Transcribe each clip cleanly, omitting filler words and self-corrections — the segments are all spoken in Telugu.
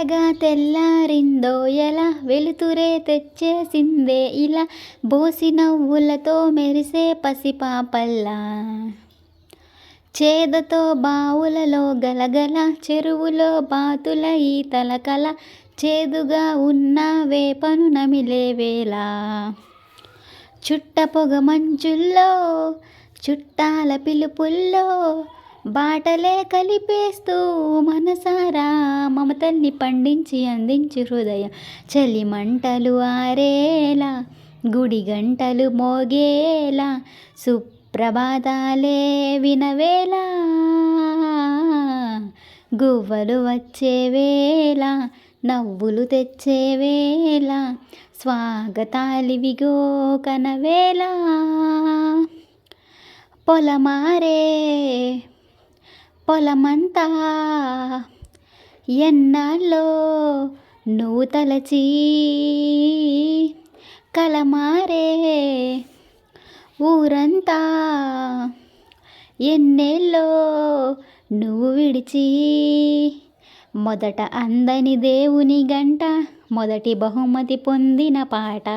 తెల్లగా తెల్లారిందో ఎలా, వెలుతురే తెచ్చేసిందే ఇలా, బోసి నవ్వులతో మెరిసే పసిపాపల్లా. చేదతో బావులలో గలగల, చెరువులో బాతుల ఈతల కల, చేదుగా ఉన్న వేపను నమిలే వేళ. చుట్ట పొగ మంచుల్లో, చుట్టాల పిలుపుల్లో, బాటలే కలిపేస్తూ మనసారా మమతల్ని పండించి అందించి హృదయం. చలి మంటలు ఆరేలా, గుడి గంటలు మోగేలా, సుప్రభాతాలే వినవేళ. గువ్వలు వచ్చేవేళ, నవ్వులు తెచ్చేవేళ, స్వాగతాలివిగో కనవేళ. పొలమారే పొలమంతా ఎన్నాళ్ళో నువ్వు తలచి, కలమారే ఊరంతా ఎన్నేళ్ళో నువ్వు విడిచి. మొదట అందని దేవుని గంట, మొదటి బహుమతి పొందిన పాట,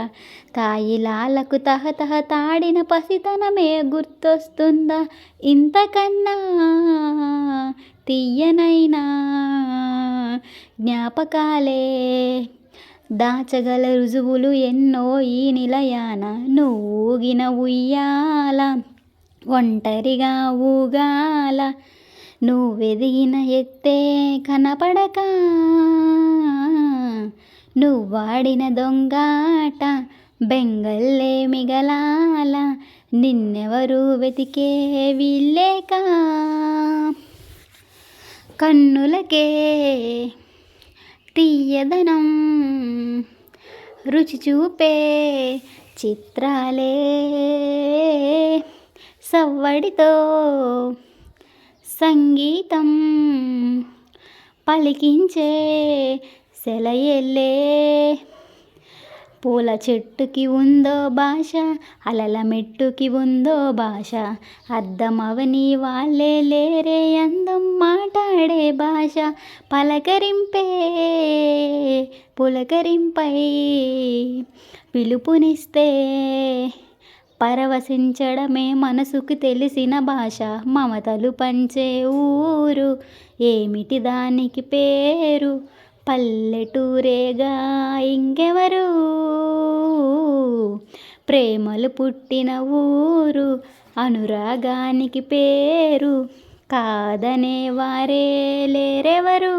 తాయిలాలకు తహతహ తాడిన పసితనమే గుర్తొస్తుందా, ఇంతకన్నా తీయనైనా జ్ఞాపకాలే దాచగల రుజువులు ఎన్నో ఈ నిలయాన. నువ్వు ఊగిన ఉయ్యాల, ఒంటరిగా ఊగాల, నువ్వెదిగిన ఎత్తే కనపడక, నువ్వాడిన దొంగాట బెంగల్లే మిగలాల, నిన్నెవరు వెతికే వీల్లేక. కన్నులకే తీయదనం రుచి చూపే చిత్రాలే, సవ్వడితో సంగీతం పలికించే సెలయేళ్ళే. పూల చెట్టుకి ఉందో భాష, అలల మెట్టుకి ఉందో భాష, అద్దమవని వాళ్ళే లేరే అందం మాట్లాడే భాష. పలకరింపే పులకరింపై పిలుపునిస్తే, పరవశించడమే మనసుకు తెలిసిన భాష. మమతలు పంచే ఊరు, ఏమిటి దానికి పేరు, పల్లెటూరేగా ఇంకెవరు. ప్రేమలు పుట్టిన ఊరు, అనురాగానికి పేరు, కాదనే వారే లేరెవరు.